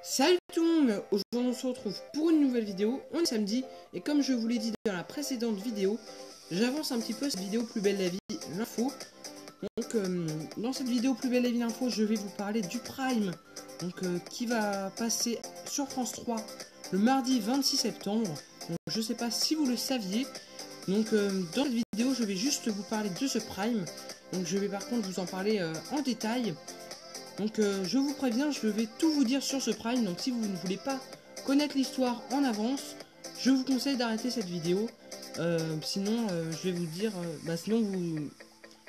Salut tout le monde, aujourd'hui on se retrouve pour une nouvelle vidéo, on est samedi et comme je vous l'ai dit dans la précédente vidéo, j'avance un petit peu cette vidéo Plus belle la vie, l'info. Donc dans cette vidéo Plus belle la vie, l'info, je vais vous parler du Prime qui va passer sur France 3 le mardi 26 septembre. Donc, je sais pas si vous le saviez, donc dans cette vidéo je vais juste vous parler de ce Prime, donc je vais par contre vous en parler en détail. Donc je vous préviens, je vais tout vous dire sur ce Prime, donc si vous ne voulez pas connaître l'histoire en avance, je vous conseille d'arrêter cette vidéo, sinon je vais vous dire,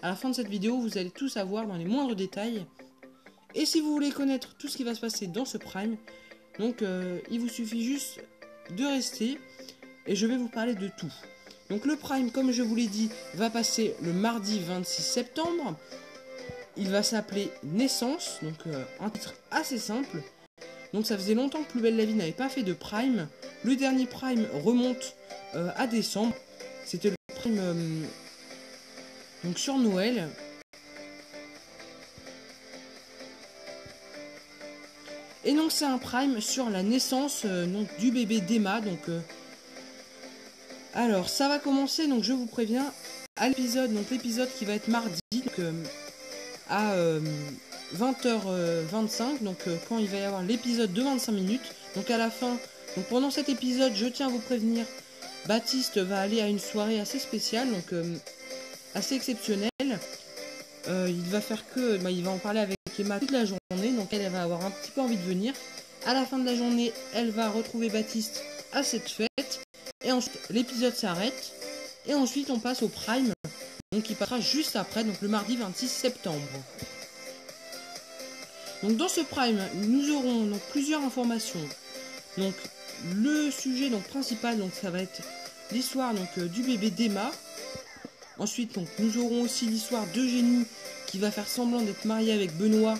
à la fin de cette vidéo, vous allez tout savoir dans les moindres détails. Et si vous voulez connaître tout ce qui va se passer dans ce Prime, donc il vous suffit juste de rester, et je vais vous parler de tout. Donc le Prime, comme je vous l'ai dit, va passer le mardi 26 septembre. Il va s'appeler Naissance, donc un titre assez simple. Donc ça faisait longtemps que Plus belle la vie n'avait pas fait de Prime. Le dernier Prime remonte à décembre. C'était le Prime donc sur Noël. Et donc c'est un Prime sur la naissance donc, du bébé d'Emma. Alors ça va commencer, donc je vous préviens, à l'épisode, donc l'épisode qui va être mardi. Donc, à 20h25, donc quand il va y avoir l'épisode de 25 minutes. Donc à la fin, donc pendant cet épisode, je tiens à vous prévenir, Baptiste va aller à une soirée assez spéciale, donc assez exceptionnelle. Il va faire que, il va en parler avec Emma toute la journée, donc elle va avoir un petit peu envie de venir. À la fin de la journée, elle va retrouver Baptiste à cette fête, et ensuite l'épisode s'arrête, et ensuite on passe au Prime. Donc il passera juste après, donc le mardi 26 septembre. Donc dans ce Prime, nous aurons donc plusieurs informations. Donc le sujet donc principal, donc ça va être l'histoire du bébé d'Emma. Ensuite donc nous aurons aussi l'histoire d'Eugénie qui va faire semblant d'être mariée avec Benoît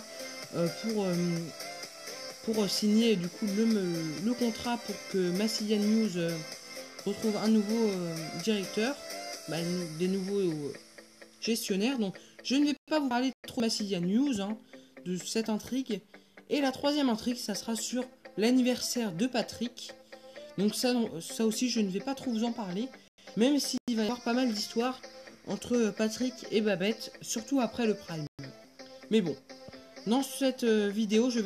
pour signer du coup le contrat pour que Massilia News retrouve un nouveau directeur, des nouveaux gestionnaire. Donc je ne vais pas vous parler trop de Massilia News, de cette intrigue. Et la troisième intrigue, ça sera sur l'anniversaire de Patrick. Donc ça aussi, je ne vais pas trop vous en parler, même s'il va y avoir pas mal d'histoires entre Patrick et Babette, surtout après le Prime. Mais bon, dans cette vidéo, je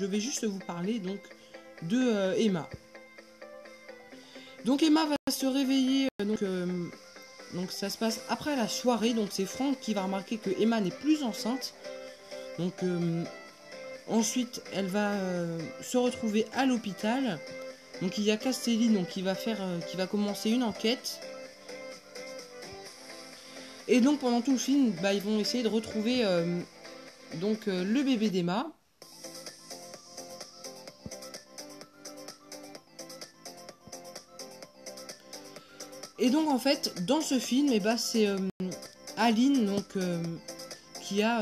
vais juste vous parler donc de Emma. Donc Emma va se réveiller donc ça se passe après la soirée, donc c'est Franck qui va remarquer que Emma n'est plus enceinte. Donc ensuite elle va se retrouver à l'hôpital. Donc il y a Castelli donc, qui va commencer une enquête. Et donc pendant tout le film, ils vont essayer de retrouver le bébé d'Emma. Et donc en fait dans ce film, c'est Aline donc qui a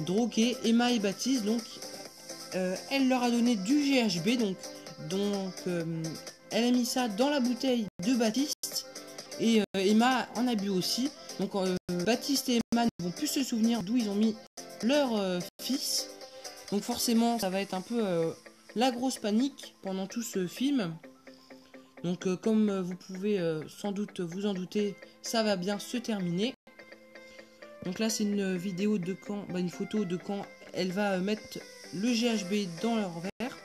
drogué Emma et Baptiste. Donc elle leur a donné du GHB, donc elle a mis ça dans la bouteille de Baptiste et Emma en a bu aussi. Donc Baptiste et Emma ne vont plus se souvenir d'où ils ont mis leur fils. Donc forcément ça va être un peu la grosse panique pendant tout ce film. Donc comme vous pouvez sans doute vous en douter, ça va bien se terminer. Donc là c'est une vidéo de quand, une photo de quand elle va mettre le GHB dans leur verre.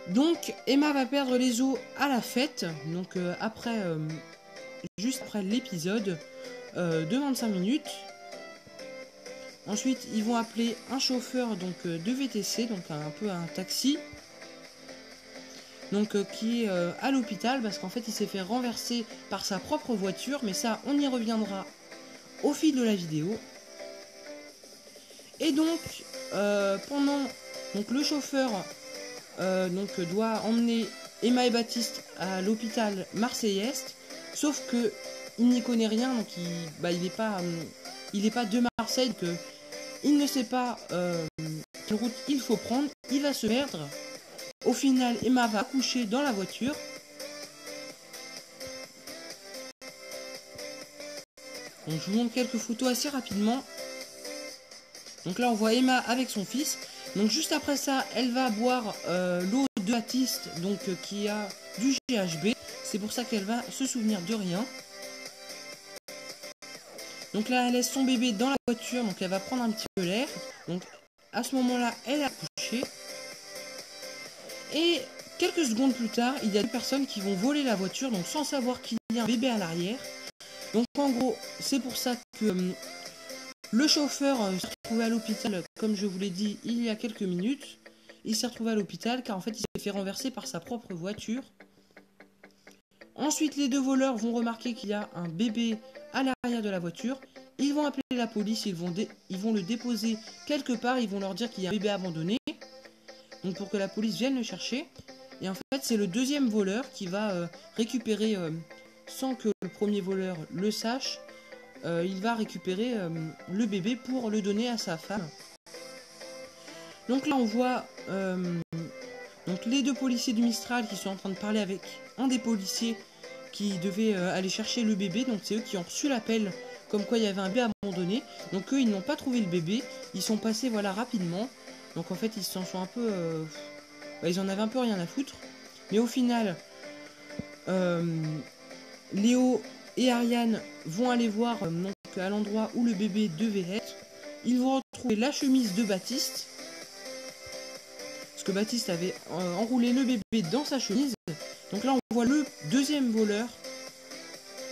Donc Emma va perdre les os à la fête, donc juste après l'épisode de 25 minutes. Ensuite ils vont appeler un chauffeur de VTC, donc un peu un taxi. Donc qui est à l'hôpital parce qu'en fait il s'est fait renverser par sa propre voiture, mais ça on y reviendra au fil de la vidéo. Et donc le chauffeur doit emmener Emma et Baptiste à l'hôpital Marseille-Est, sauf que il n'y connaît rien, donc il est pas de Marseille, donc il ne sait pas quelle route il faut prendre, il va se perdre. Au final, Emma va accoucher dans la voiture. Donc je vous montre quelques photos assez rapidement. Donc là on voit Emma avec son fils. Donc juste après ça, elle va boire l'eau de Baptiste, donc qui a du GHB. C'est pour ça qu'elle va se souvenir de rien. Donc là, elle laisse son bébé dans la voiture, donc elle va prendre un petit peu l'air. Donc à ce moment-là, elle a couché. Et quelques secondes plus tard, il y a des personnes qui vont voler la voiture, donc sans savoir qu'il y a un bébé à l'arrière. Donc en gros, c'est pour ça que le chauffeur s'est retrouvé à l'hôpital, comme je vous l'ai dit il y a quelques minutes. Il s'est retrouvé à l'hôpital car en fait il s'est fait renverser par sa propre voiture. Ensuite, les deux voleurs vont remarquer qu'il y a un bébé à l'arrière de la voiture. Ils vont appeler la police, ils vont le déposer quelque part, ils vont leur dire qu'il y a un bébé abandonné. Donc pour que la police vienne le chercher. Et en fait, c'est le deuxième voleur qui va récupérer, sans que le premier voleur le sache, il va récupérer le bébé pour le donner à sa femme. Donc là, on voit donc les deux policiers du Mistral qui sont en train de parler avec un des policiers qui devait aller chercher le bébé. Donc c'est eux qui ont reçu l'appel comme quoi il y avait un bébé abandonné. Donc eux, ils n'ont pas trouvé le bébé. Ils sont passés voilà rapidement. Donc en fait, ils s'en sont un peu... ils en avaient un peu rien à foutre. Mais au final, Léo et Ariane vont aller voir donc, à l'endroit où le bébé devait être. Ils vont retrouver la chemise de Baptiste. Parce que Baptiste avait enroulé le bébé dans sa chemise. Donc là, on voit le deuxième voleur.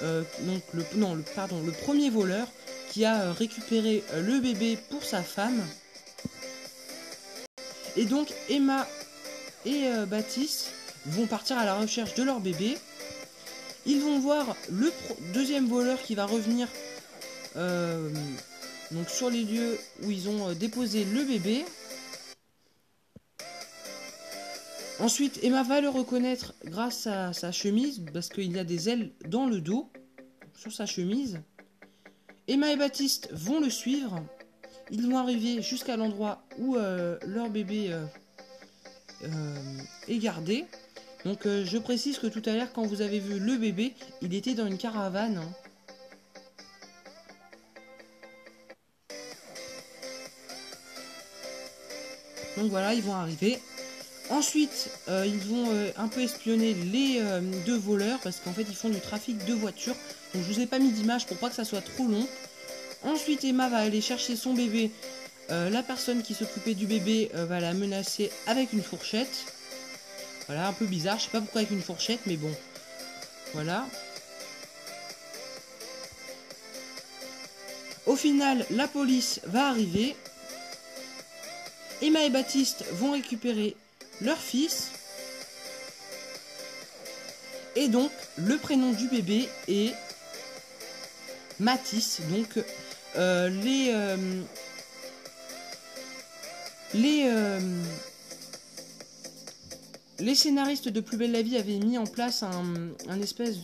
Donc le premier voleur qui a récupéré le bébé pour sa femme. Et donc Emma et Baptiste vont partir à la recherche de leur bébé. Ils vont voir le deuxième voleur qui va revenir donc sur les lieux où ils ont déposé le bébé. Ensuite, Emma va le reconnaître grâce à sa chemise, parce qu'il y a des ailes dans le dos, sur sa chemise. Emma et Baptiste vont le suivre. Ils vont arriver jusqu'à l'endroit où leur bébé est gardé. Donc je précise que tout à l'heure, quand vous avez vu le bébé, il était dans une caravane. Hein. Donc voilà, ils vont arriver. Ensuite, ils vont un peu espionner les deux voleurs, parce qu'en fait, ils font du trafic de voitures. Donc je vous ai pas mis d'image pour pas que ça soit trop long. Ensuite, Emma va aller chercher son bébé. La personne qui s'occupait du bébé va la menacer avec une fourchette. Voilà, un peu bizarre. Je sais pas pourquoi avec une fourchette, mais bon. Voilà. Au final, la police va arriver. Emma et Baptiste vont récupérer leur fils. Et donc, le prénom du bébé est Mathis. Donc, les scénaristes de Plus belle la vie avaient mis en place un espèce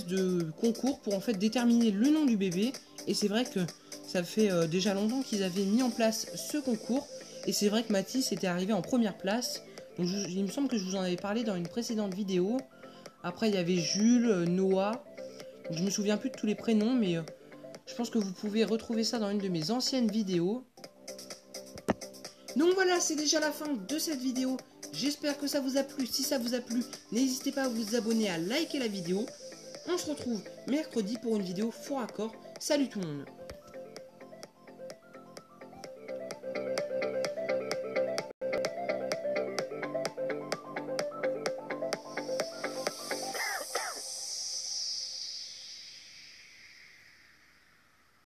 de concours pour en fait déterminer le nom du bébé. Et c'est vrai que ça fait déjà longtemps qu'ils avaient mis en place ce concours. Et c'est vrai que Mathis était arrivé en première place. Donc il me semble que je vous en avais parlé dans une précédente vidéo. Après il y avait Jules, Noah. Donc, je me souviens plus de tous les prénoms, mais je pense que vous pouvez retrouver ça dans une de mes anciennes vidéos. Donc voilà, c'est déjà la fin de cette vidéo. J'espère que ça vous a plu. Si ça vous a plu, n'hésitez pas à vous abonner, à liker la vidéo. On se retrouve mercredi pour une vidéo fort raccord. Salut tout le monde.